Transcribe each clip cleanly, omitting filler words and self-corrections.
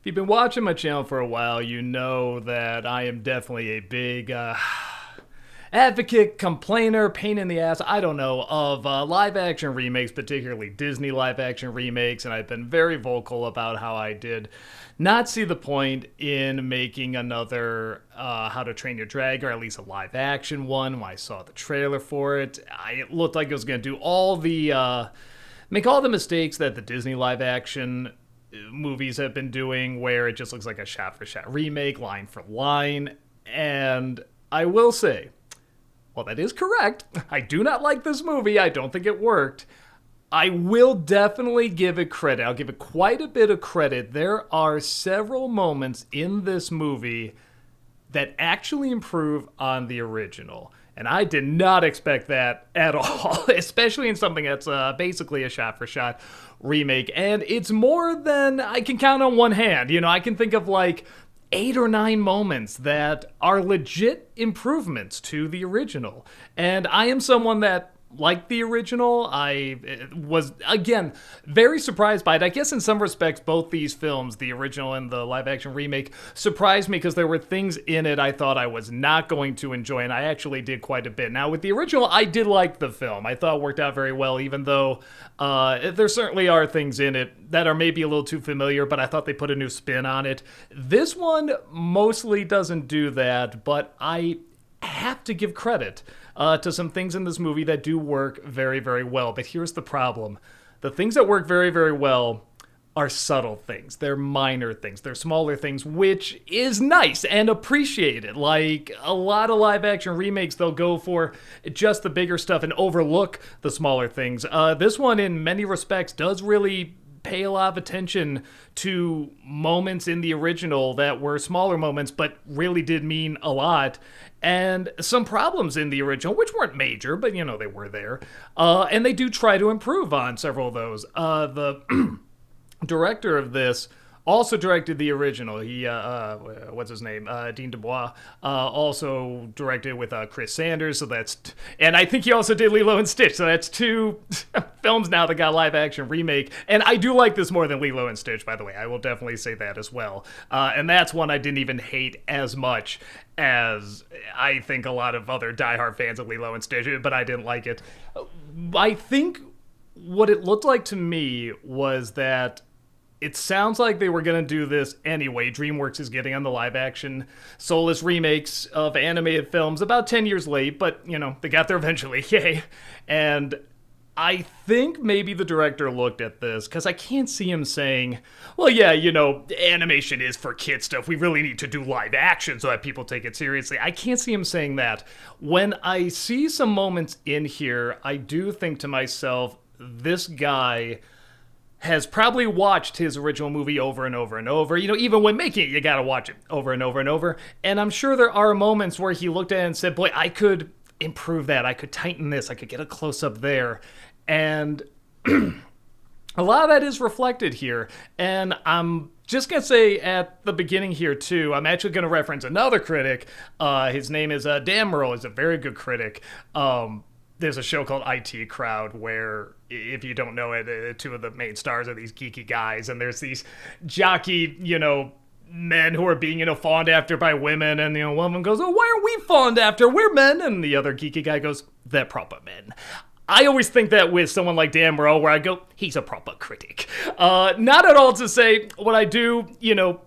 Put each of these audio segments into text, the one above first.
you've been watching my channel for a while, you know that I am definitely a big advocate, complainer, pain in the ass, I don't know, of live action remakes, particularly Disney live action remakes, and I've been very vocal about how I did not see the point in making another How to Train Your Dragon, or at least a live action one. When I saw the trailer for it, it looked like it was going to do all the make all the mistakes that the Disney live action movies have been doing, where it just looks like a shot-for-shot remake, line for line. And I will say, well, that is correct. I do not like this movie. I don't think it worked. I will definitely give it credit. I'll give it quite a bit of credit. There are several moments in this movie that actually improve on the original. And I did not expect that at all, especially in something that's basically a shot-for-shot remake. And it's more than I can count on one hand. You know, I can think of like 8 or 9 moments that are legit improvements to the original. And I am someone that liked the original. I was, again, very surprised by it. I guess in some respects, both these films, the original and the live-action remake, surprised me because there were things in it I thought I was not going to enjoy, and I actually did quite a bit. Now, with the original, I did like the film. I thought it worked out very well, even though there certainly are things in it that are maybe a little too familiar, but I thought they put a new spin on it. This one mostly doesn't do that, but I have to give credit to some things in this movie that do work very, very well. But here's the problem. The things that work very, very well are subtle things. They're minor things. They're smaller things, which is nice and appreciated. Like a lot of live action remakes, they'll go for just the bigger stuff and overlook the smaller things. This one, in many respects, does really pay a lot of attention to moments in the original that were smaller moments, but really did mean a lot. And some problems in the original, which weren't major, but, you know, they were there. And they do try to improve on several of those. The director of this also directed the original. He, what's his name? Dean DuBois. Also directed with Chris Sanders. So that's, and I think he also did Lilo and Stitch. So that's 2 films now that got live action remake. And I do like this more than Lilo and Stitch, by the way. I will definitely say that as well. And that's one I didn't even hate as much as I think a lot of other diehard fans of Lilo and Stitch, but I didn't like it. I think what it looked like to me was that it sounds like they were going to do this anyway. DreamWorks is getting on the live-action soulless remakes of animated films about 10 years late, but, you know, they got there eventually. Yay. And I think maybe the director looked at this, because I can't see him saying, well, yeah, you know, animation is for kid stuff. We really need to do live action so that people take it seriously. I can't see him saying that. When I see some moments in here, I do think to myself, this guy has probably watched his original movie over and over and over. You know, even when making it, you gotta watch it over and over and over. And I'm sure there are moments where he looked at it and said, boy, I could improve that. I could tighten this. I could get a close-up there. And a lot of that is reflected here. And I'm just going to say at the beginning here, too, I'm actually going to reference another critic. His name is Dan Murrell. He's a very good critic. There's a show called IT Crowd where, if you don't know it, 2 of the main stars are these geeky guys, and there's these jockey, you know, men who are being, you know, fawned after by women, and, you know, one of them goes, oh, why are we fawned after? We're men. And the other geeky guy goes, they're proper men. I always think that with someone like Dan Murrell, where I go, he's a proper critic. Not at all to say what I do, you know,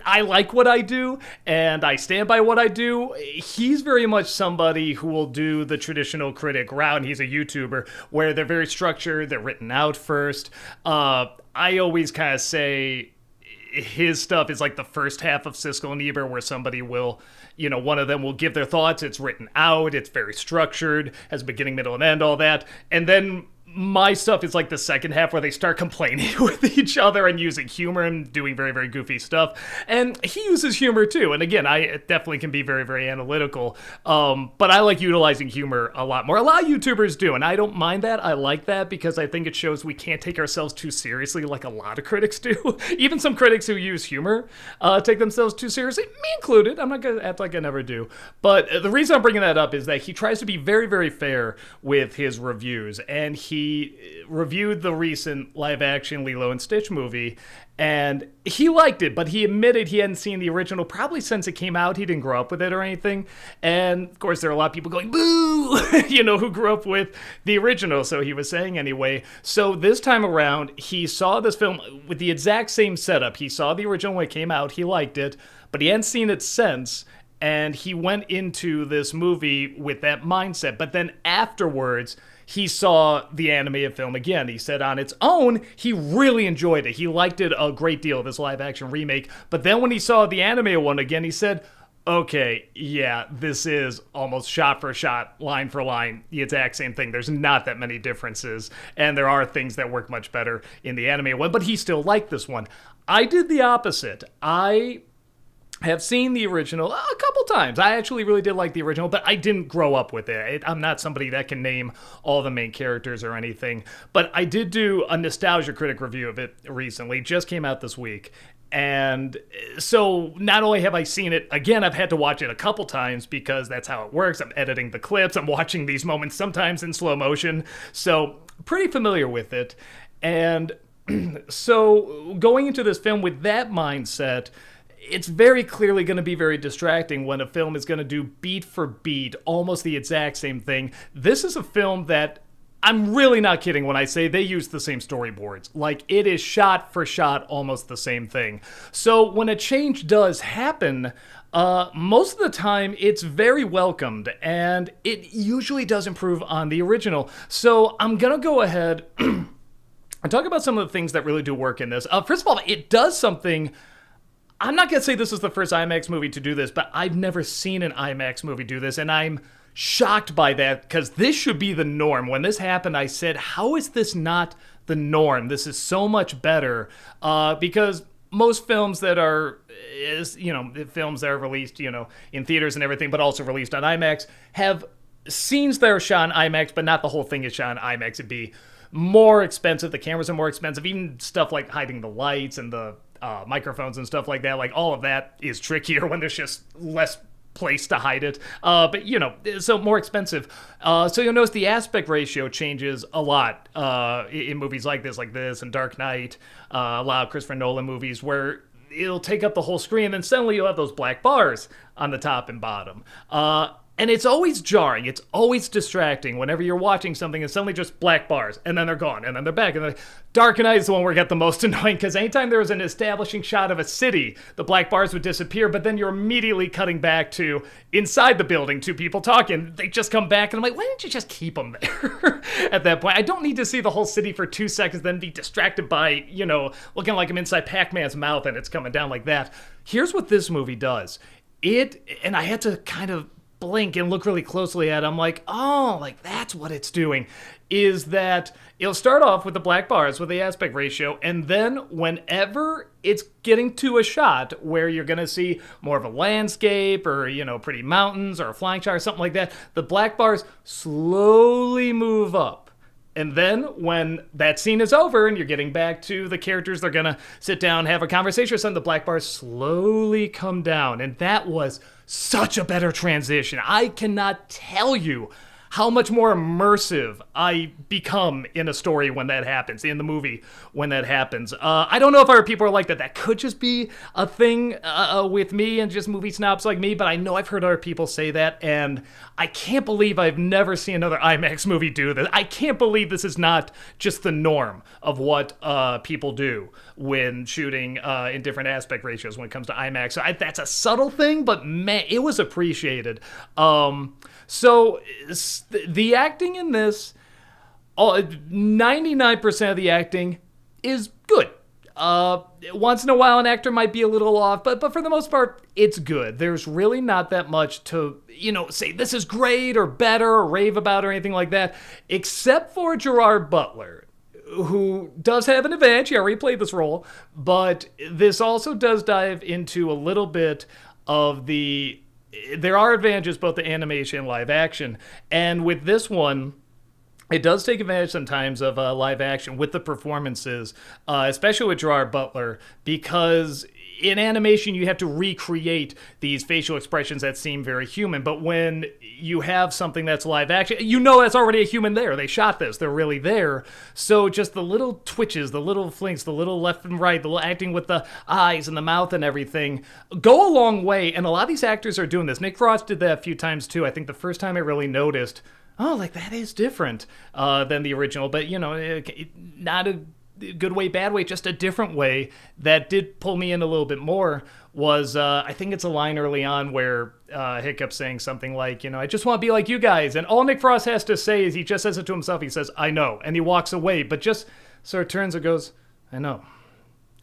I like what I do, and I stand by what I do. He's very much somebody who will do the traditional critic route, and he's a YouTuber, where they're very structured, they're written out first. I always kind of say his stuff is like the first half of Siskel and Ebert, where somebody will, you know, one of them will give their thoughts, it's written out, it's very structured, has a beginning, middle, and end, all that. And then my stuff is like the second half where they start complaining with each other and using humor and doing very, very goofy stuff. And he uses humor too. And again, I definitely can be very, very analytical. But I like utilizing humor a lot more. A lot of YouTubers do, and I don't mind that. I like that because I think it shows we can't take ourselves too seriously like a lot of critics do. Even some critics who use humor take themselves too seriously, me included. I'm not going to act like I never do. But the reason I'm bringing that up is that he tries to be very, very fair with his reviews. And he he reviewed the recent live action Lilo and Stitch movie, and he liked it, but he admitted he hadn't seen the original probably since it came out. He didn't grow up with it or anything. And of course, there are a lot of people going, boo, who grew up with the original. So he was saying anyway. So this time around, he saw this film with the exact same setup. He saw the original when it came out. He liked it, but he hadn't seen it since. And he went into this movie with that mindset. But then afterwards, he saw the animated film again. He said on its own, he really enjoyed it. He liked it a great deal, this live action remake. But then when he saw the animated one again, he said, okay, yeah, this is almost shot for shot, line for line, the exact same thing. There's not that many differences. And there are things that work much better in the animated one. But he still liked this one. I did the opposite. I have seen the original a couple times. I actually really did like the original, but I didn't grow up with it. I'm not somebody that can name all the main characters or anything, but I did do a Nostalgia Critic review of it recently. Just came out this week. And so not only have I seen it, again, I've had to watch it a couple times because that's how it works. I'm editing the clips. I'm watching these moments sometimes in slow motion. So pretty familiar with it. And so going into this film with that mindset, it's very clearly going to be very distracting when a film is going to do beat for beat almost the exact same thing. This is a film that I'm really not kidding when I say they use the same storyboards. Like, it is shot for shot almost the same thing. So when a change does happen, most of the time it's very welcomed, and it usually does improve on the original. So I'm going to go ahead and talk about some of the things that really do work in this. First of all, it does something. I'm not going to say this is the first IMAX movie to do this, but I've never seen an IMAX movie do this, and I'm shocked by that because this should be the norm. When this happened, I said, how is this not the norm? This is so much better because most films that are, films that are released, in theaters and everything, but also released on IMAX, have scenes that are shot on IMAX, but not the whole thing is shot on IMAX. It'd be more expensive. The cameras are more expensive. Even stuff like hiding the lights and the microphones and stuff like that, like all of that is trickier when there's just less place to hide it. But so more expensive. So you'll notice the aspect ratio changes a lot in movies like this and Dark Knight, a lot of Christopher Nolan movies where it'll take up the whole screen and then suddenly you'll have those black bars on the top and bottom. And it's always jarring. It's always distracting whenever you're watching something and suddenly just black bars, and then they're gone, and then they're back. And Dark Knight is the one where it got the most annoying, because anytime there was an establishing shot of a city, the black bars would disappear, but then you're immediately cutting back to inside the building, two people talking. They just come back, and I'm like, why didn't you just keep them there at that point? I don't need to see the whole city for 2 seconds, then be distracted by, looking like I'm inside Pac-Man's mouth, and it's coming down like that. Here's what this movie does. And I had to kind of blink and look really closely at it. I'm like, oh, like that's what it's doing, is that it'll start off with the black bars with the aspect ratio, and then whenever it's getting to a shot where you're going to see more of a landscape or, pretty mountains or a flying shot or something like that, the black bars slowly move up. And then when that scene is over and you're getting back to the characters, they're going to sit down, have a conversation or something, the black bars slowly come down. And that was such a better transition. I cannot tell you how much more immersive I become in a story when that happens, in the movie when that happens. I don't know if other people are like that. That could just be a thing with me and just movie snobs like me, but I know I've heard other people say that, and I can't believe I've never seen another IMAX movie do this. I can't believe this is not just the norm of what people do when shooting in different aspect ratios when it comes to IMAX. So that's a subtle thing, but man, it was appreciated. So the acting in this, 99% of the acting is good. Once in a while, an actor might be a little off, but for the most part, it's good. There's really not that much to, say this is great or better or rave about or anything like that, except for Gerard Butler, who does have an advantage. He already played this role, but this also does dive into a little bit of there are advantages both to animation and live action. And with this one, it does take advantage sometimes of live action with the performances, especially with Gerard Butler, because in animation, you have to recreate these facial expressions that seem very human. But when you have something that's live action, that's already a human there. They shot this. They're really there. So just the little twitches, the little flinks, the little left and right, the little acting with the eyes and the mouth and everything go a long way. And a lot of these actors are doing this. Nick Frost did that a few times too. I think the first time I really noticed, that is different than the original. But, not a good way, bad way, just a different way that did pull me in a little bit more was, I think it's a line early on where Hiccup's saying something like, I just want to be like you guys. And all Nick Frost has to say is he just says it to himself. He says, I know. And he walks away, but just sort of turns and goes, I know.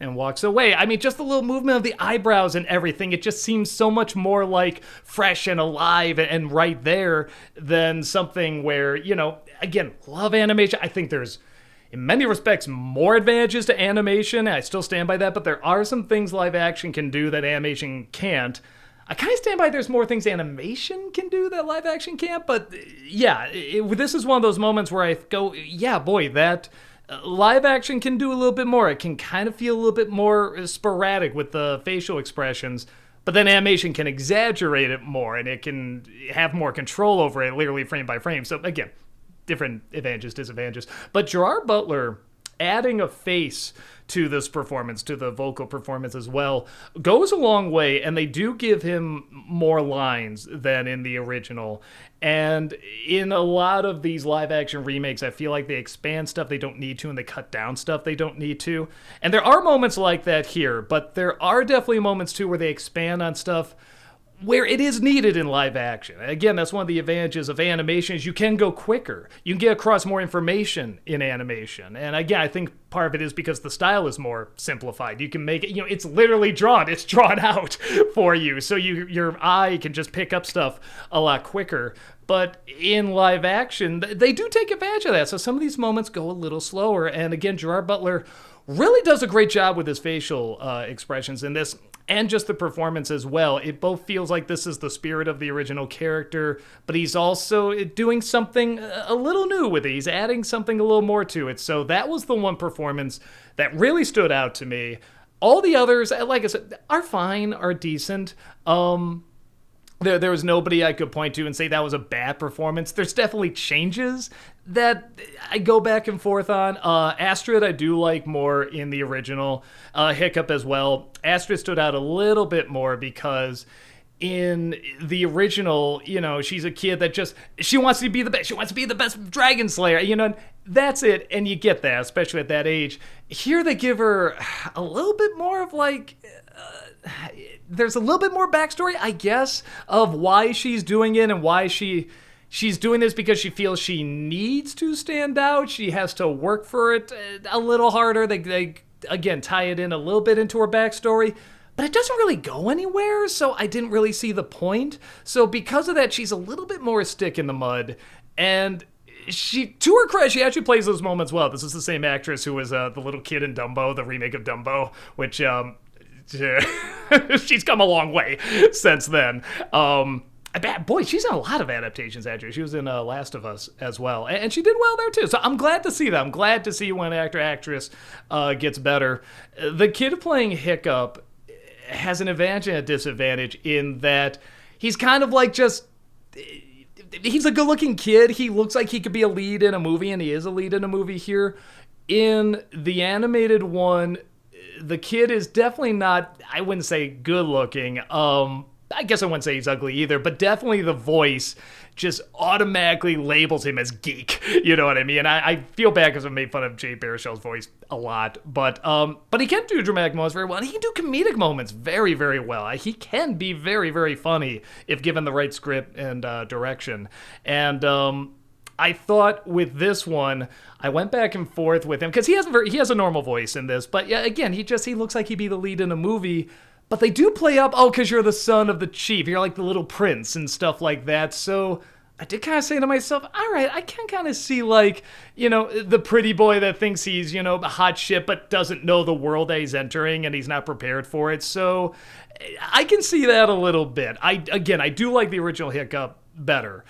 And walks away. I mean, just the little movement of the eyebrows and everything, it just seems so much more like fresh and alive and right there than something where, again, love animation. I think there's, in many respects, more advantages to animation. I still stand by that, but there are some things live action can do that animation can't. I kind of stand by there's more things animation can do that live action can't, but yeah, this is one of those moments where I go, yeah, boy, that live action can do a little bit more. It can kind of feel a little bit more sporadic with the facial expressions, but then animation can exaggerate it more, and it can have more control over it, literally frame by frame. So again, different advantages, disadvantages. But Gerard Butler adding a face to this performance, to the vocal performance as well, goes a long way, and they do give him more lines than in the original. And in a lot of these live-action remakes, I feel like they expand stuff they don't need to, and they cut down stuff they don't need to. And there are moments like that here, but there are definitely moments, too, where they expand on stuff where it is needed in live action. Again, that's one of the advantages of animation is you can go quicker. You can get across more information in animation. And again, I think part of it is because the style is more simplified. You can make it, it's literally drawn. It's drawn out for you. So your eye can just pick up stuff a lot quicker. But in live action, they do take advantage of that. So some of these moments go a little slower. And again, Gerard Butler really does a great job with his facial expressions in this, and just the performance as well. It both feels like this is the spirit of the original character, but he's also doing something a little new with it. He's adding something a little more to it. So that was the one performance that really stood out to me. All the others, like I said, are fine, are decent. There was nobody I could point to and say that was a bad performance. There's definitely changes that I go back and forth on. Astrid I do like more in the original. Hiccup as well. Astrid stood out a little bit more because in the original, she's a kid that she wants to be the best. She wants to be the best dragon slayer, that's it. And you get that, especially at that age. Here they give her a little bit more of like... there's a little bit more backstory, I guess, of why she's doing it and why she's doing this because she feels she needs to stand out. She has to work for it a little harder. They again, tie it in a little bit into her backstory, but it doesn't really go anywhere, so I didn't really see the point. So because of that, she's a little bit more a stick in the mud, and to her credit, she actually plays those moments well. This is the same actress who was the little kid in Dumbo, the remake of Dumbo, which... she's come a long way since then. Boy, she's in a lot of adaptations, actually. She was in Last of Us as well. And she did well there, too. So I'm glad to see that. I'm glad to see when actress gets better. The kid playing Hiccup has an advantage and a disadvantage in that he's kind of like he's a good-looking kid. He looks like he could be a lead in a movie, and he is a lead in a movie here. In the animated one, the kid is definitely not, I wouldn't say good looking. I guess I wouldn't say he's ugly either, but definitely the voice just automatically labels him as geek. You know what I mean? And I feel bad because I made fun of Jay Baruchel's voice a lot, but he can do dramatic moments very well, and he can do comedic moments very, very well. He can be very, very funny if given the right script and direction. And I thought with this one, I went back and forth with him because he has a normal voice in this, but yeah, again, he looks like he'd be the lead in a movie. But they do play up, because you're the son of the chief, you're like the little prince and stuff like that. So I did kind of say to myself, all right, I can kind of see like, the pretty boy that thinks he's, a hot shit, but doesn't know the world that he's entering and he's not prepared for it. So I can see that a little bit. I do like the original Hiccup better.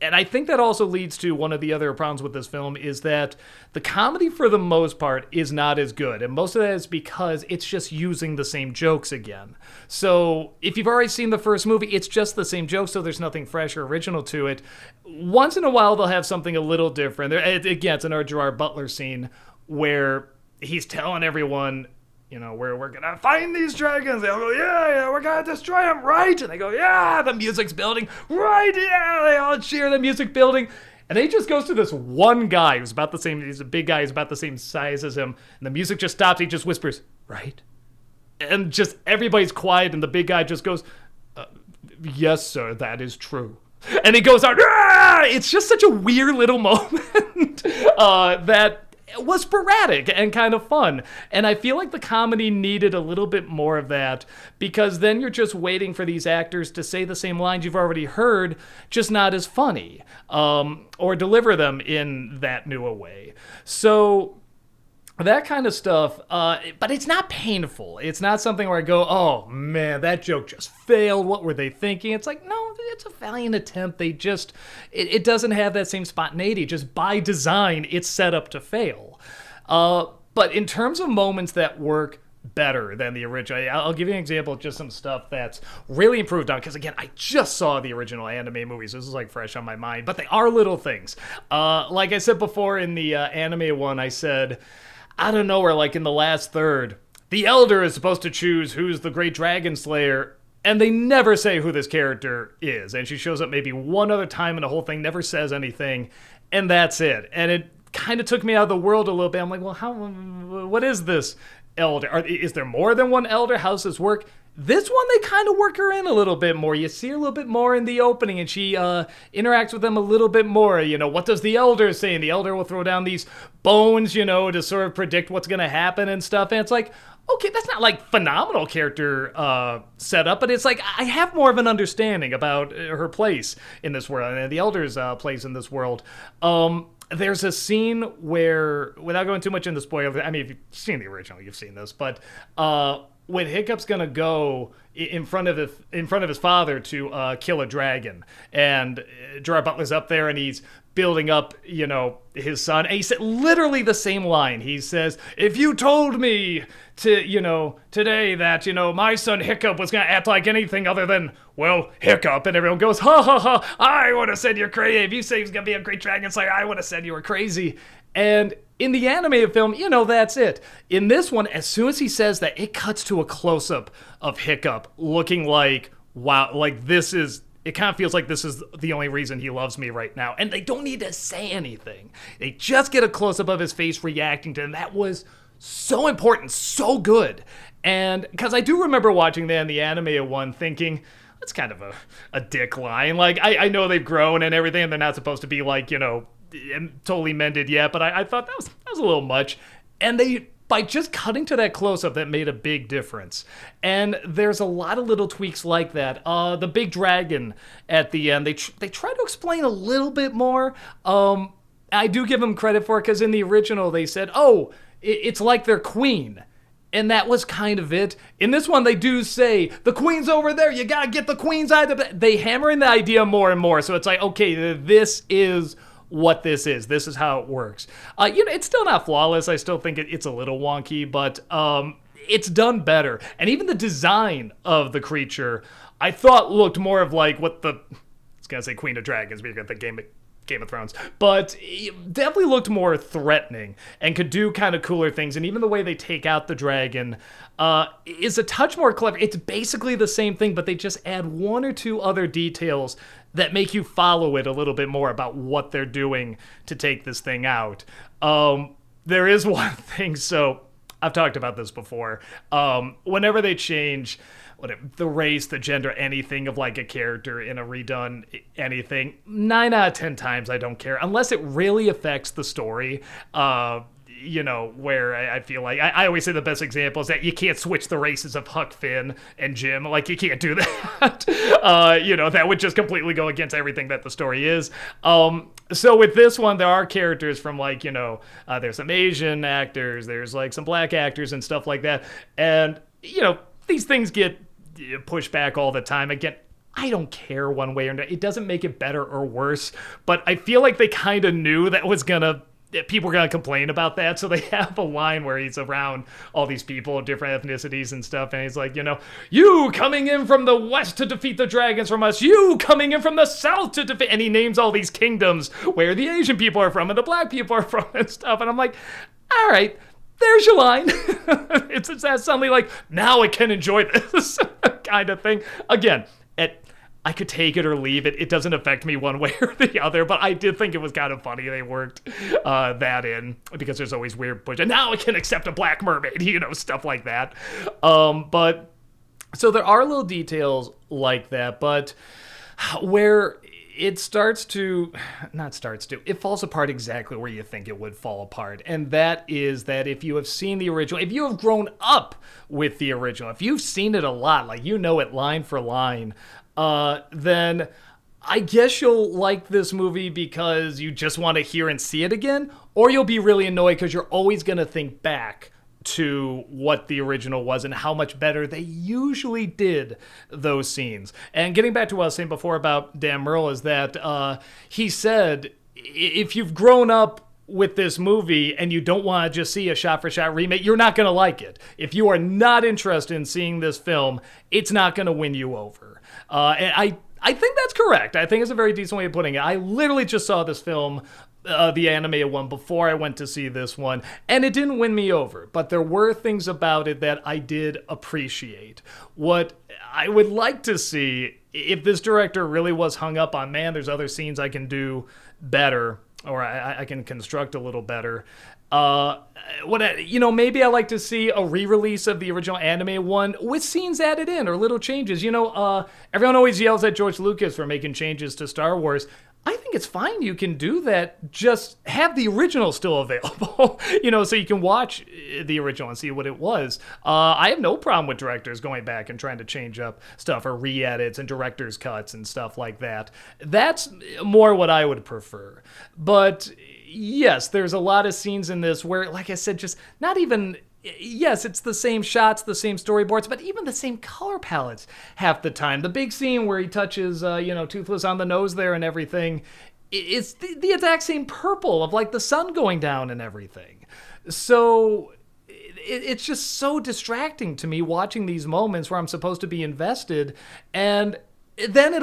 And I think that also leads to one of the other problems with this film is that the comedy for the most part is not as good. And most of that is because it's just using the same jokes again. So if you've already seen the first movie, it's just the same jokes, so there's nothing fresh or original to it. Once in a while, they'll have something a little different. Again, it's another Gerard Butler scene where he's telling everyone, we're going to find these dragons. They'll go, yeah, we're going to destroy them, right? And they go, yeah, the music's building, right? Yeah, they all cheer, the music building. And then he just goes to this one guy who's about the same, he's a big guy, he's about the same size as him. And the music just stops, he just whispers, right? And just everybody's quiet, and the big guy just goes, yes, sir, that is true. And he goes out, ah! It's just such a weird little moment that was sporadic and kind of fun. And I feel like the comedy needed a little bit more of that, because then you're just waiting for these actors to say the same lines you've already heard, just not as funny, or deliver them in that new a way. So that kind of stuff, but it's not painful. It's not something where I go, oh man, that joke just failed. What were they thinking? It's like, no, it's a valiant attempt. It doesn't have that same spontaneity. Just by design, it's set up to fail. But in terms of moments that work better than the original, I'll give you an example of just some stuff that's really improved on, because again, I just saw the original anime movies. This is like fresh on my mind, but they are little things. Like I said before in the anime one, I said, out of nowhere, like in the last third, the Elder is supposed to choose who's the great dragon slayer, and they never say who this character is. And she shows up maybe one other time in the whole thing, never says anything, and that's it. And it kind of took me out of the world a little bit. I'm like, well, what is this Elder? Is there more than one Elder? How does this work? This one, they kind of work her in a little bit more. You see her a little bit more in the opening, and she interacts with them a little bit more. What does the Elder say? And the Elder will throw down these bones, to sort of predict what's going to happen and stuff. And it's like, okay, that's not like phenomenal character setup, but it's like I have more of an understanding about her place in this world and the Elder's place in this world. There's a scene where, without going too much into spoilers, I mean, if you've seen the original, you've seen this, but when Hiccup's gonna go in front of his father to kill a dragon, and Gerard Butler's up there and he's building up, his son, and he said literally the same line. He says, "If you told me today that my son Hiccup was gonna act like anything other than Hiccup," and everyone goes, "Ha ha ha! I would have said you're crazy. If you say he's gonna be a great dragon slayer, I would have said you were crazy." And in the animated film, that's it. In this one, as soon as he says that, it cuts to a close-up of Hiccup looking like, wow, like this is, it kind of feels like this is the only reason he loves me right now. And they don't need to say anything. They just get a close-up of his face reacting to it, and that was so important, so good. And because I do remember watching that in the animated one thinking, that's kind of a dick line. Like, I know they've grown and everything, and they're not supposed to be like, totally mended yet, but I thought that was a little much. And by just cutting to that close-up, that made a big difference. And there's a lot of little tweaks like that. The big dragon at the end, they try to explain a little bit more. I do give them credit for it, because in the original they said, oh, it's like their queen. And that was kind of it. In this one, they do say, the queen's over there, you gotta get the queen's eye. They hammer in the idea more and more. So it's like, okay, this is what this is. This is how it works. It's still not flawless. I still think it's a little wonky, but it's done better. And even the design of the creature, I thought looked more of like what I was going to say Queen of Dragons, but you're going to think Game of Thrones, but it definitely looked more threatening and could do kind of cooler things. And even the way they take out the dragon is a touch more clever. It's basically the same thing, but they just add one or two other details that make you follow it a little bit more about what they're doing to take this thing out. There is one thing, so I've talked about this before. Whenever they change the race, the gender, anything of like a character in a redone anything, 9 out of 10 times I don't care, unless it really affects the story. Where I feel like I always say the best example is that you can't switch the races of Huck Finn and Jim. Like, you can't do that. That would just completely go against everything that the story is. So with this one, there are characters from like, there's some Asian actors, there's like some black actors and stuff like that. And, these things get pushed back all the time. Again, I don't care one way or another. It doesn't make it better or worse, but I feel like they kind of knew that people were going to complain about that. So they have a line where he's around all these people of different ethnicities and stuff. And he's like, you coming in from the west to defeat the dragons from us. You coming in from the south to defeat. And he names all these kingdoms where the Asian people are from and the black people are from and stuff. And I'm like, all right, there's your line. it's that suddenly like, now I can enjoy this kind of thing. Again, I could take it or leave it. It doesn't affect me one way or the other, but I did think it was kind of funny they worked that in, because there's always weird push. And now I can accept a black mermaid, stuff like that. But so there are little details like that, but where it it falls apart exactly where you think it would fall apart. And that is that if you have seen the original, if you have grown up with the original, if you've seen it a lot, like it line for line, then I guess you'll like this movie because you just want to hear and see it again, or you'll be really annoyed because you're always going to think back to what the original was and how much better they usually did those scenes. And getting back to what I was saying before about Dan Merle is that he said, if you've grown up with this movie and you don't want to just see a shot-for-shot remake, you're not going to like it. If you are not interested in seeing this film, it's not going to win you over. And I think that's correct. I think it's a very decent way of putting it. I literally just saw this film, the animated one, before I went to see this one, and it didn't win me over. But there were things about it that I did appreciate. What I would like to see, if this director really was hung up on, man, there's other scenes I can do better, or I can construct a little better. Maybe I like to see a re-release of the original anime one with scenes added in or little changes. Everyone always yells at George Lucas for making changes to Star Wars. I think it's fine. You can do that. Just have the original still available, so you can watch the original and see what it was. I have no problem with directors going back and trying to change up stuff or re-edits and director's cuts and stuff like that. That's more what I would prefer. But yes, there's a lot of scenes in this where, like I said, just not even... Yes, it's the same shots, the same storyboards, but even the same color palettes half the time. The big scene where he touches, Toothless on the nose there and everything, it's the exact same purple of like the sun going down and everything. So it's just so distracting to me watching these moments where I'm supposed to be invested, and then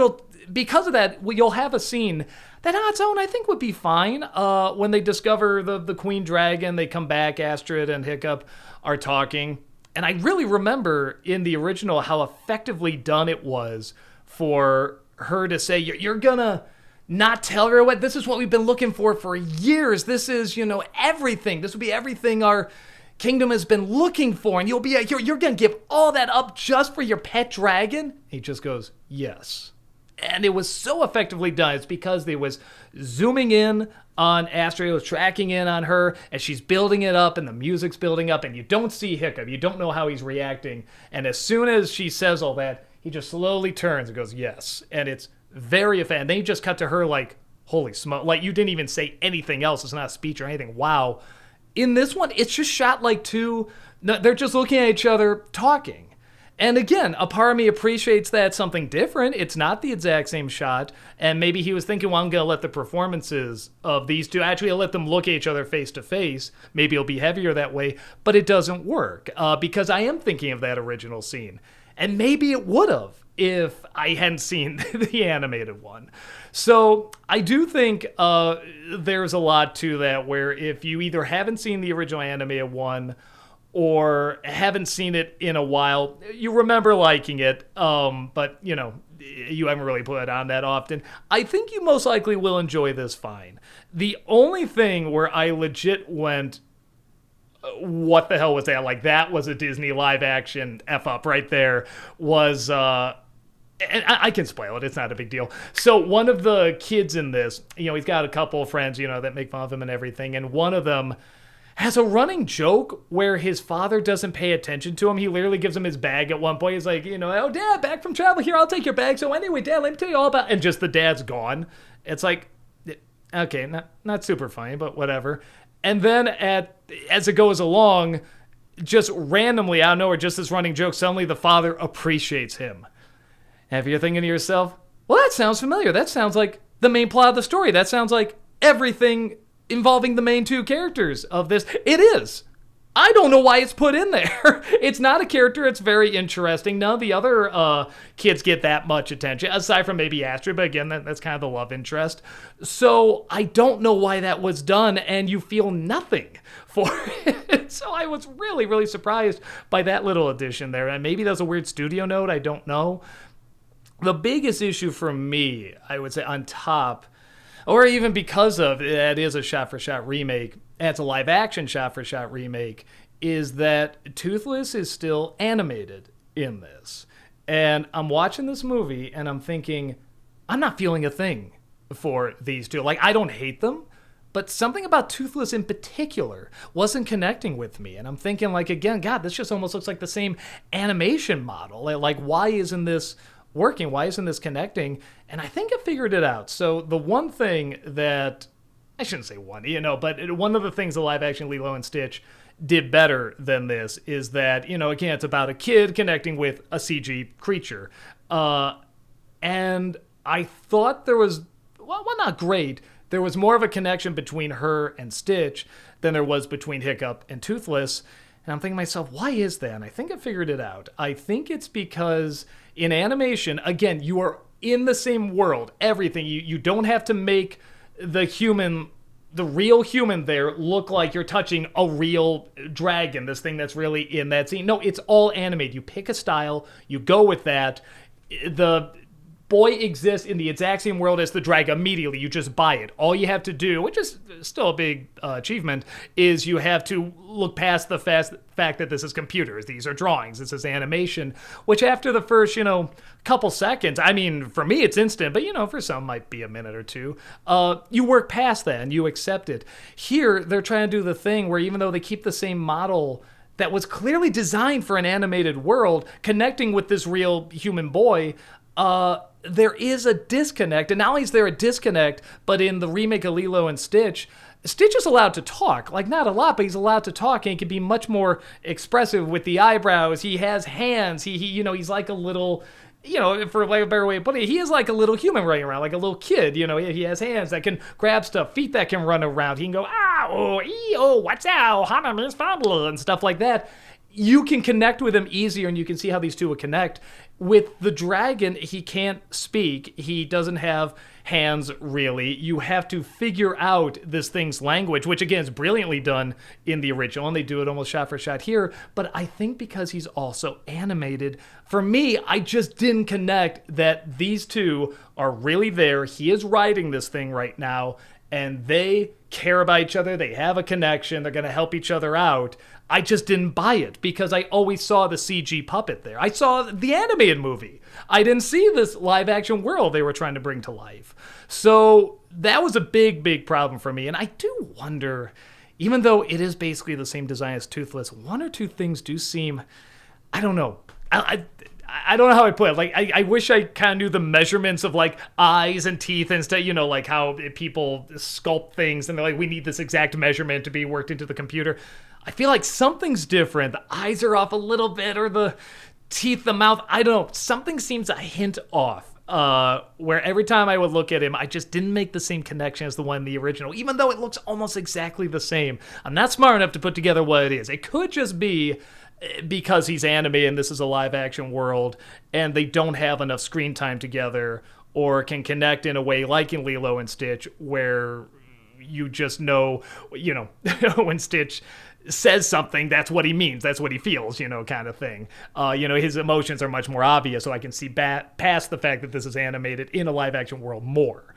because of that, you'll have a scene that on its own I think would be fine. When they discover the Queen Dragon, they come back, Astrid and Hiccup are talking. And I really remember in the original how effectively done it was for her to say, you're gonna not tell her what, this is what we've been looking for years. This is, everything. This will be everything our kingdom has been looking for. And you're gonna give all that up just for your pet dragon? He just goes, yes. And it was so effectively done. It's because they was zooming in on Astrid, was tracking in on her as she's building it up and the music's building up and you don't see Hiccup. You don't know how he's reacting. And as soon as she says all that, he just slowly turns and goes, yes. And it's very effective. And then you just cut to her like, holy smoke. Like you didn't even say anything else. It's not a speech or anything. Wow. In this one, it's just shot like they're just looking at each other talking. And again, a part of me appreciates that something different. It's not the exact same shot. And maybe he was thinking, well, I'm going to let the performances of these two, actually I'll let them look at each other face to face. Maybe it'll be heavier that way. But it doesn't work because I am thinking of that original scene. And maybe it would have if I hadn't seen the animated one. So I do think there's a lot to that where if you either haven't seen the original animated one or haven't seen it in a while, you remember liking it, but, you haven't really put it on that often, I think you most likely will enjoy this fine. The only thing where I legit went, what the hell was that? Like, that was a Disney live-action F-up right there, was... and I can spoil it. It's not a big deal. So one of the kids in this, he's got a couple of friends, that make fun of him and everything, and one of them has a running joke where his father doesn't pay attention to him. He literally gives him his bag at one point. He's like, oh, Dad, back from travel. Here, I'll take your bag. So anyway, Dad, let me tell you all about... And just the dad's gone. It's like, okay, not super funny, but whatever. And then as it goes along, just randomly out of nowhere, just this running joke, suddenly the father appreciates him. And if you're thinking to yourself, well, that sounds familiar. That sounds like the main plot of the story. That sounds like everything involving the main two characters of this. It is. I don't know why it's put in there. It's not a character. It's very interesting. None of the other kids get that much attention, aside from maybe Astrid, but again, that's kind of the love interest. So I don't know why that was done, and you feel nothing for it. So I was really, really surprised by that little addition there. And maybe that's a weird studio note. I don't know. The biggest issue for me, I would say, on top, or even because of it is a shot-for-shot remake, and it's a live-action shot-for-shot remake, is that Toothless is still animated in this. And I'm watching this movie, and I'm thinking, I'm not feeling a thing for these two. Like, I don't hate them, but something about Toothless in particular wasn't connecting with me. And I'm thinking, like, again, God, this just almost looks like the same animation model. Like, why isn't this working? Why isn't this connecting? And I think I figured it out. So the one thing that, I shouldn't say one, but one of the things the live action Lilo and Stitch did better than this is that, again, it's about a kid connecting with a CG creature. And I thought there was, well, not great. There was more of a connection between her and Stitch than there was between Hiccup and Toothless. And I'm thinking to myself, why is that? And I think I figured it out. I think it's because in animation, again, you are in the same world, everything. You don't have to make the real human there look like you're touching a real dragon, this thing that's really in that scene. No, it's all animated. You pick a style, you go with that. The boy exists in the exact same world as the dragon immediately. You just buy it. All you have to do, which is still a big achievement, is you have to look past the fact that this is computers. These are drawings. This is animation, which after the first, couple seconds, I mean, for me, it's instant, but, for some might be a minute or two. You work past that and you accept it. Here, they're trying to do the thing where even though they keep the same model that was clearly designed for an animated world, connecting with this real human boy, there is a disconnect. And not only is there a disconnect, but in the remake of Lilo and Stitch, Stitch is allowed to talk. Like, not a lot, but he's allowed to talk, and he can be much more expressive with the eyebrows. He has hands. He's like a little, for a better way of putting it, he is like a little human running around, like a little kid. He has hands that can grab stuff, feet that can run around. He can go, oh, what's out, Hana Miss Fabula, and stuff like that. You can connect with him easier, and you can see how these two would connect. With the dragon, he can't speak. He doesn't have hands, really. You have to figure out this thing's language, which, again, is brilliantly done in the original, and they do it almost shot for shot here. But I think because he's also animated, for me, I just didn't connect that these two are really there. He is riding this thing right now, and they care about each other. They have a connection. They're going to help each other out. I just didn't buy it because I always saw the CG puppet there. I saw the animated movie. I didn't see this live action world they were trying to bring to life. So that was a big, big problem for me. And I do wonder, even though it is basically the same design as Toothless, one or two things do seem, I don't know. I don't know how I put it. Like, I wish I kind of knew the measurements of, like, eyes and teeth and stuff, like how people sculpt things and they're like, we need this exact measurement to be worked into the computer. I feel like something's different. The eyes are off a little bit, or the teeth, the mouth, I don't know. Something seems a hint off. Where every time I would look at him, I just didn't make the same connection as the one in the original, even though it looks almost exactly the same. I'm not smart enough to put together what it is. It could just be because he's animated and this is a live action world and they don't have enough screen time together, or can connect in a way like in Lilo and Stitch where you just know, when Stitch says something, that's what he means, that's what he feels, kind of thing. His emotions are much more obvious, so I can see past the fact that this is animated in a live action world more.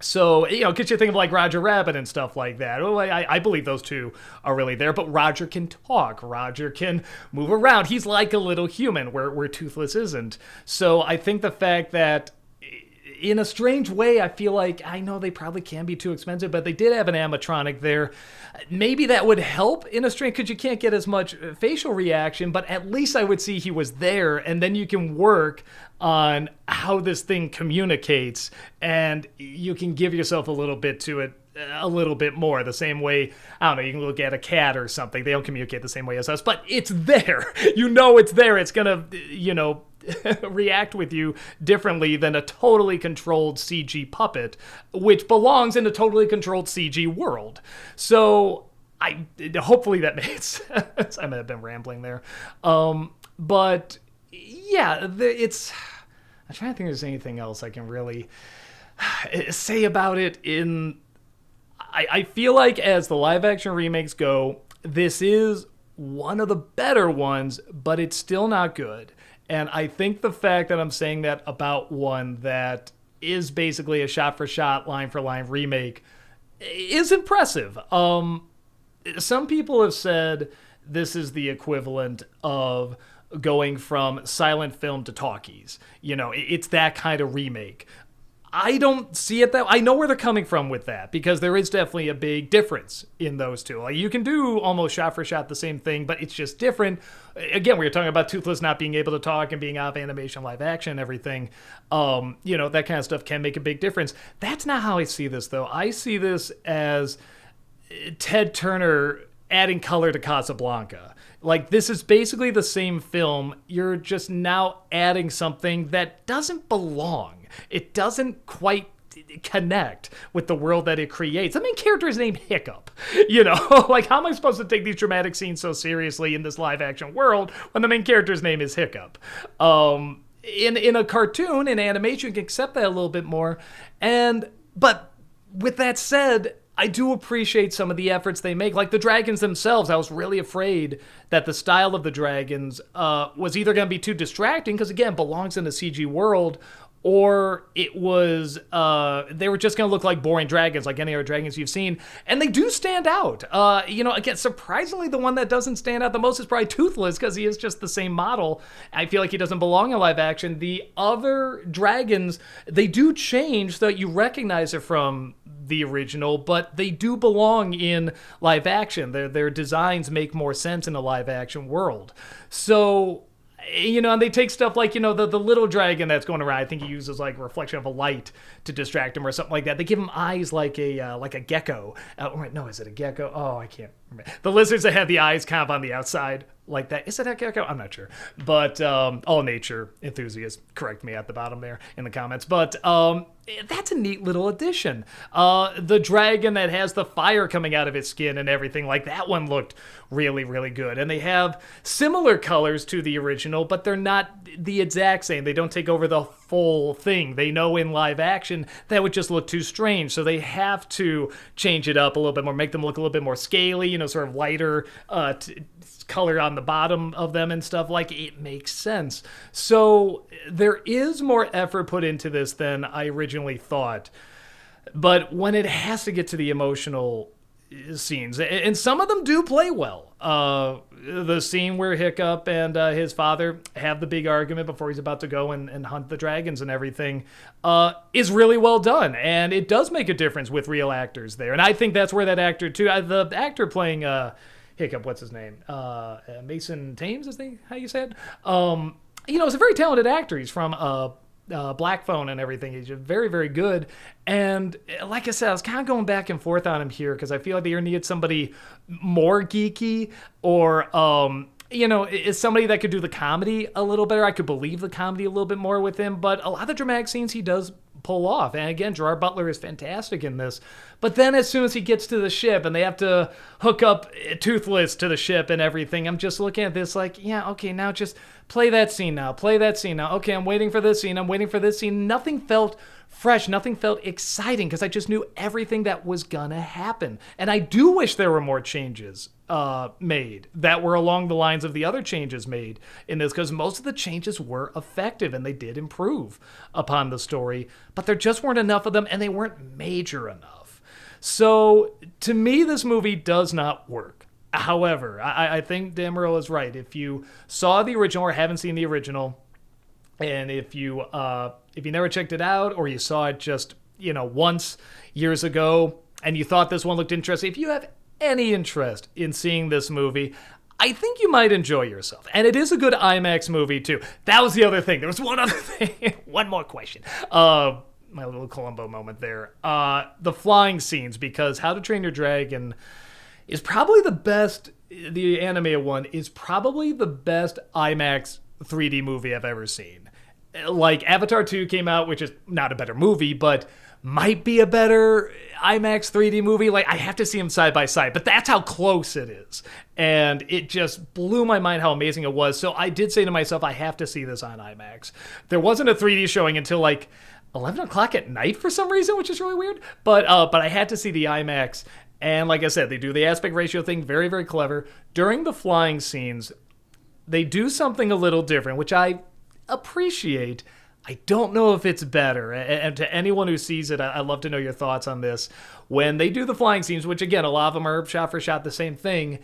So, gets you thinking of like Roger Rabbit and stuff like that. Oh, I believe those two are really there, but Roger can talk. Roger can move around. He's like a little human where Toothless isn't. So I think the fact that in a strange way, I feel like, I know they probably can be too expensive, but they did have an animatronic there. Maybe that would help in a strange, because you can't get as much facial reaction, but at least I would see he was there, and then you can work on how this thing communicates, and you can give yourself a little bit to it, a little bit more, the same way, I don't know, you can look at a cat or something. They don't communicate the same way as us, but it's there. It's there. It's gonna, react with you differently than a totally controlled CG puppet, which belongs in a totally controlled CG world. So hopefully that made sense. I might have been rambling there. But yeah, I'm trying to think if there's anything else I can really say about it. I feel like as the live action remakes go, this is one of the better ones, but it's still not good. And I think the fact that I'm saying that about one that is basically a shot for shot, line for line remake is impressive. Some people have said this is the equivalent of going from silent film to talkies. It's that kind of remake. I don't see it that way. I know where they're coming from with that, because there is definitely a big difference in those two. Like, you can do almost shot for shot the same thing, but it's just different. Again, we were talking about Toothless not being able to talk and being out of animation, live action, and everything. That kind of stuff can make a big difference. That's not how I see this, though. I see this as Ted Turner adding color to Casablanca. Like, this is basically the same film. You're just now adding something that doesn't belong. It doesn't quite connect with the world that it creates. The main character is named Hiccup. Like, how am I supposed to take these dramatic scenes so seriously in this live action world when the main character's name is Hiccup? In a cartoon, in animation, you can accept that a little bit more. But with that said, I do appreciate some of the efforts they make. Like the dragons themselves, I was really afraid that the style of the dragons was either going to be too distracting, because again, it belongs in a CG world, or it was they were just going to look like boring dragons, like any other dragons you've seen. And they do stand out. Again, surprisingly, the one that doesn't stand out the most is probably Toothless, because he is just the same model. I feel like he doesn't belong in live action. The other dragons, they do change so that you recognize it from the original, but they do belong in live action. Their designs make more sense in a live action world. So, and they take stuff like, the little dragon that's going around. I think he uses like a reflection of a light to distract him or something like that. They give him eyes like a gecko. No, is it a gecko? Oh, I can't remember. The lizards that have the eyes kind of on the outside like that. Is it a gecko? I'm not sure. But all nature enthusiasts, correct me at the bottom there in the comments. But that's a neat little addition. The dragon that has the fire coming out of its skin and everything, like that one looked really, really good. And they have similar colors to the original, but they're not the exact same. They don't take over the full thing. They know in live action that would just look too strange, so they have to change it up a little bit more, make them look a little bit more scaly, sort of lighter color on the bottom of them and stuff. Like, it makes sense. So there is more effort put into this than I originally thought. But when it has to get to the emotional scenes, and some of them do play well. The scene where Hiccup and his father have the big argument before he's about to go and hunt the dragons and everything is really well done. And it does make a difference with real actors there. And I think that's where that actor, too, the actor playing Hiccup, what's his name? Mason Thames, is how you say it? He's a very talented actor. He's from Black Phone and everything. He's just very, very good. And like I said, I was kind of going back and forth on him here, because I feel like they either needed somebody more geeky, or is somebody that could do the comedy a little better. I could believe the comedy a little bit more with him, but a lot of the dramatic scenes he does pull off. And again, Gerard Butler is fantastic in this. But then as soon as he gets to the ship and they have to hook up Toothless to the ship and everything, I'm just looking at this like, yeah, okay, now just play that scene now. Play that scene now. Okay, I'm waiting for this scene. I'm waiting for this scene. Nothing felt fresh. Nothing felt exciting, because I just knew everything that was gonna happen. And I do wish there were more changes made that were along the lines of the other changes made in this, because most of the changes were effective and they did improve upon the story, but there just weren't enough of them, and they weren't major enough. So to me, this movie does not work. However, I think Demeril is right. If you saw the original or haven't seen the original, and if you never checked it out, or you saw it just once years ago and you thought this one looked interesting, if you have any interest in seeing this movie, I think you might enjoy yourself. And it is a good IMAX movie, too. That was the other thing. There was one other thing. One more question. My little Columbo moment there. The flying scenes, because How to Train Your Dragon is probably the best, the animated one is probably the best IMAX 3D movie I've ever seen. Like, Avatar 2 came out, which is not a better movie, but might be a better IMAX 3D movie. Like, I have to see them side by side, but that's how close it is. And it just blew my mind how amazing it was. So I did say to myself, I have to see this on IMAX. There wasn't a 3D showing until like 11 o'clock at night for some reason, which is really weird. But I had to see the IMAX. And like I said, they do the aspect ratio thing very, very clever. During the flying scenes, they do something a little different, which I appreciate. I don't know if it's better. And to anyone who sees it, I'd love to know your thoughts on this. When they do the flying scenes, which again, a lot of them are shot for shot the same thing,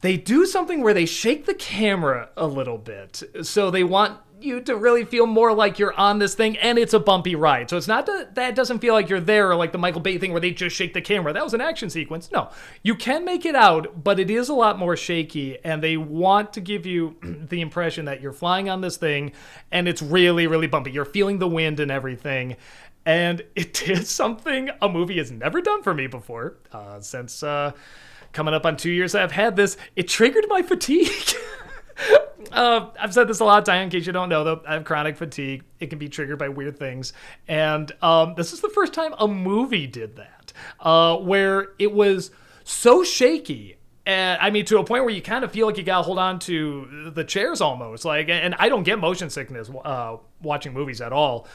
they do something where they shake the camera a little bit. So they want you to really feel more like you're on this thing, and it's a bumpy ride. So it's not that it doesn't feel like you're there, or like the Michael Bay thing where they just shake the camera. That was an action sequence. No, you can make it out, but it is a lot more shaky, and they want to give you the impression that you're flying on this thing, and it's really, really bumpy. You're feeling the wind and everything. And it did something a movie has never done for me before, since coming up on 2 years I've had this. It triggered my fatigue. I've said this a lot of time, in case you don't know, though. I have chronic fatigue. It can be triggered by weird things. And this is the first time a movie did that, where it was so shaky. And I mean, to a point where you kind of feel like you got to hold on to the chairs almost. Like, and I don't get motion sickness watching movies at all.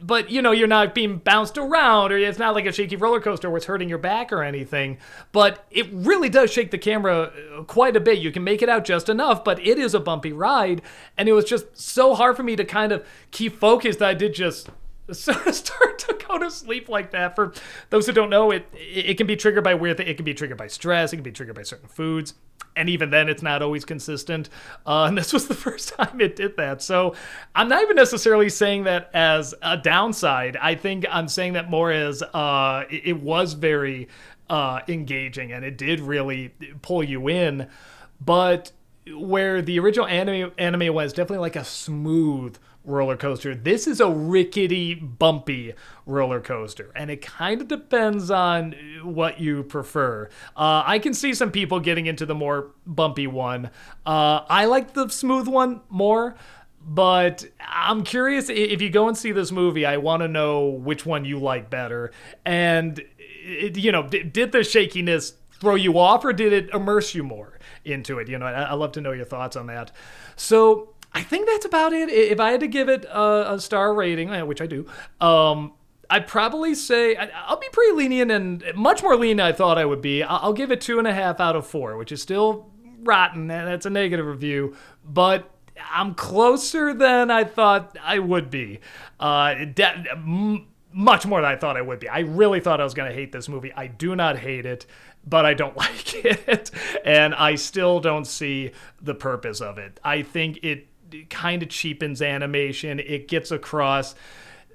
But, you know, you're not being bounced around, or it's not like a shaky roller coaster where it's hurting your back or anything. But it really does shake the camera quite a bit. You can make it out just enough, but it is a bumpy ride. And it was just so hard for me to kind of keep focused that I did just start to go to sleep like that. For those who don't know, it can be triggered by weird things. It can be triggered by stress. It can be triggered by certain foods. And even then, it's not always consistent. And this was the first time it did that. So I'm not even necessarily saying that as a downside. I think I'm saying that more as it was very engaging, and it did really pull you in. But where the original anime was definitely like a smooth roller coaster, this is a rickety, bumpy roller coaster, and it kind of depends on what you prefer. I can see some people getting into the more bumpy one. I like the smooth one more, but I'm curious, if you go and see this movie, I want to know which one you like better. And did the shakiness throw you off, or did it immerse you more into it? I'd love to know your thoughts on that. So I think that's about it. If I had to give it a star rating, which I do, I'd probably say I'll be pretty lenient, and much more lenient than I thought I would be. I'll give it 2.5 out of 4, which is still rotten, and that's a negative review, but I'm closer than I thought I would be. Much more than I thought I would be. I really thought I was going to hate this movie. I do not hate it, but I don't like it, and I still don't see the purpose of it. I think it kind of cheapens animation. It gets across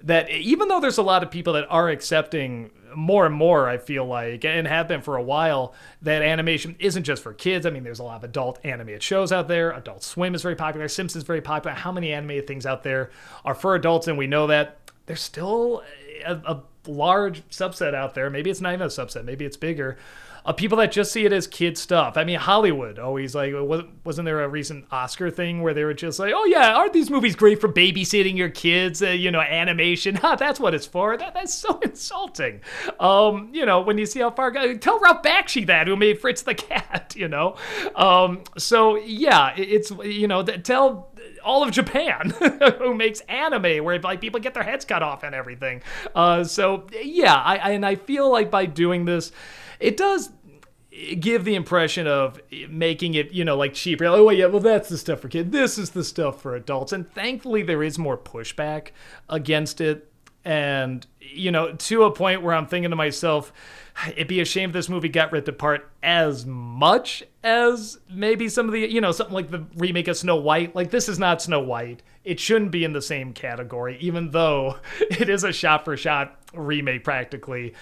that even though there's a lot of people that are accepting more and more, I feel like, and have been for a while, that animation isn't just for kids. I mean, there's a lot of adult animated shows out there. Adult Swim is very popular. Simpsons is very popular. How many animated things out there are for adults? And we know that there's still a large subset out there. Maybe it's not even a subset. Maybe it's bigger. People that just see it as kid stuff. I mean, Hollywood always, like, wasn't there a recent Oscar thing where they were just like, oh yeah, aren't these movies great for babysitting your kids? Animation. That's what it's for. That's so insulting. When you see how far, tell Ralph Bakshi that, who made Fritz the Cat, So yeah, it's, tell all of Japan who makes anime where like people get their heads cut off and everything. So yeah, I feel like by doing this, it does give the impression of making it, like cheaper. Oh, yeah, well, that's the stuff for kids. This is the stuff for adults. And thankfully, there is more pushback against it. And, to a point where I'm thinking to myself, it'd be a shame if this movie got ripped apart as much as maybe some of the, something like the remake of Snow White. Like, this is not Snow White. It shouldn't be in the same category, even though it is a shot-for-shot remake practically.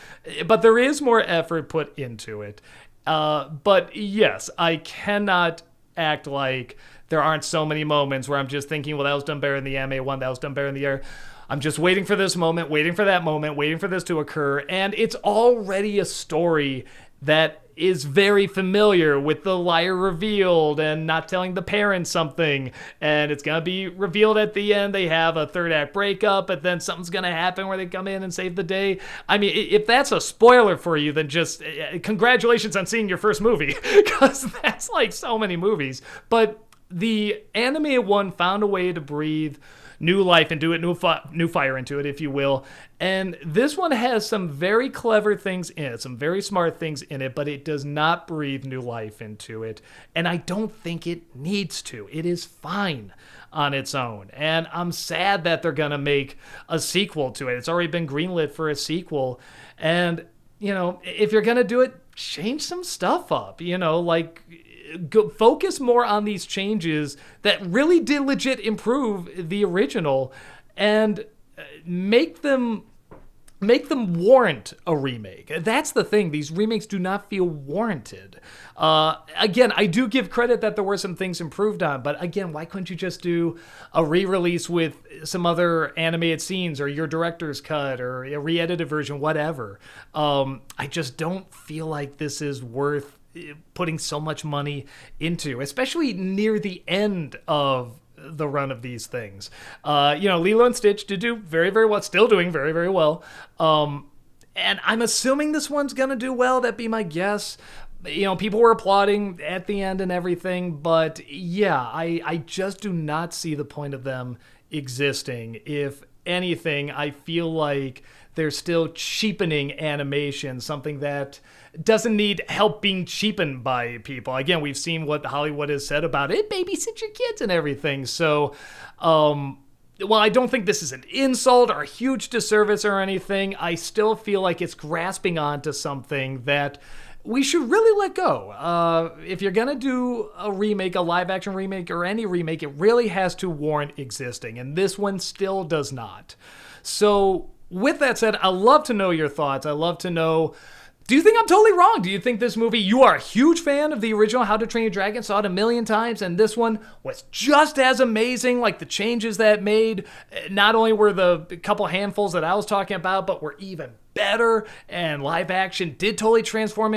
But there is more effort put into it. But yes, I cannot act like there aren't so many moments where I'm just thinking, well, that was done better in the anime one, that was done better in the air. I'm just waiting for this moment, waiting for that moment, waiting for this to occur. And it's already a story that is very familiar with the liar revealed and not telling the parents something, and it's gonna be revealed at the end. They have a third act breakup, but then something's gonna happen where they come in and save the day. I mean, if that's a spoiler for you, then just congratulations on seeing your first movie, because that's like so many movies. But the animated one found a way to breathe new life into it, new fire into it, if you will. And this one has some very clever things in it, some very smart things in it, but it does not breathe new life into it. And I don't think it needs to. It is fine on its own. And I'm sad that they're going to make a sequel to it. It's already been greenlit for a sequel. And, you know, if you're going to do it, change some stuff up, you know, like focus more on these changes that really did legit improve the original, and make them warrant a remake. That's the thing. These remakes do not feel warranted. Again, I do give credit that there were some things improved on, but again, why couldn't you just do a re-release with some other animated scenes, or your director's cut, or a re-edited version, whatever? I just don't feel like this is worth putting so much money into, especially near the end of the run of these things. You know, Lilo and Stitch did do very, very well, still doing very, very well. And I'm assuming this one's gonna do well. That'd be my guess. You know, people were applauding at the end and everything, but yeah, I just do not see the point of them existing. If anything, I feel like they're still cheapening animation, something that doesn't need help being cheapened by people. Again, we've seen what Hollywood has said about it, babysit your kids and everything. So, while I don't think this is an insult or a huge disservice or anything, I still feel like it's grasping onto something that we should really let go. If you're gonna do a remake, a live action remake, or any remake, it really has to warrant existing, and this one still does not. So with that said, I'd love to know your thoughts. I'd love to know, do you think I'm totally wrong? Do you think this movie, you are a huge fan of the original How to Train Your Dragon, saw it a million times, and this one was just as amazing, like the changes that made, not only were the couple handfuls that I was talking about, but were even better, and live action did totally transformed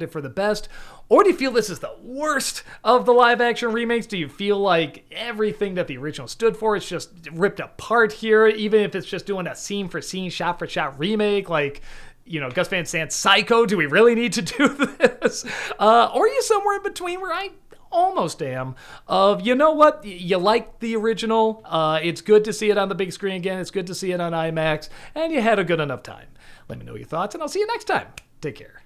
it for the best? Or do you feel this is the worst of the live action remakes? Do you feel like everything that the original stood for is just ripped apart here, even if it's just doing a scene for scene, shot for shot remake, like, you know, Gus Van Sant's Psycho? Do we really need to do this? Or are you somewhere in between where I almost am, of, you know what, you like the original, it's good to see it on the big screen again, it's good to see it on IMAX, and you had a good enough time? Let me know your thoughts, and I'll see you next time. Take care.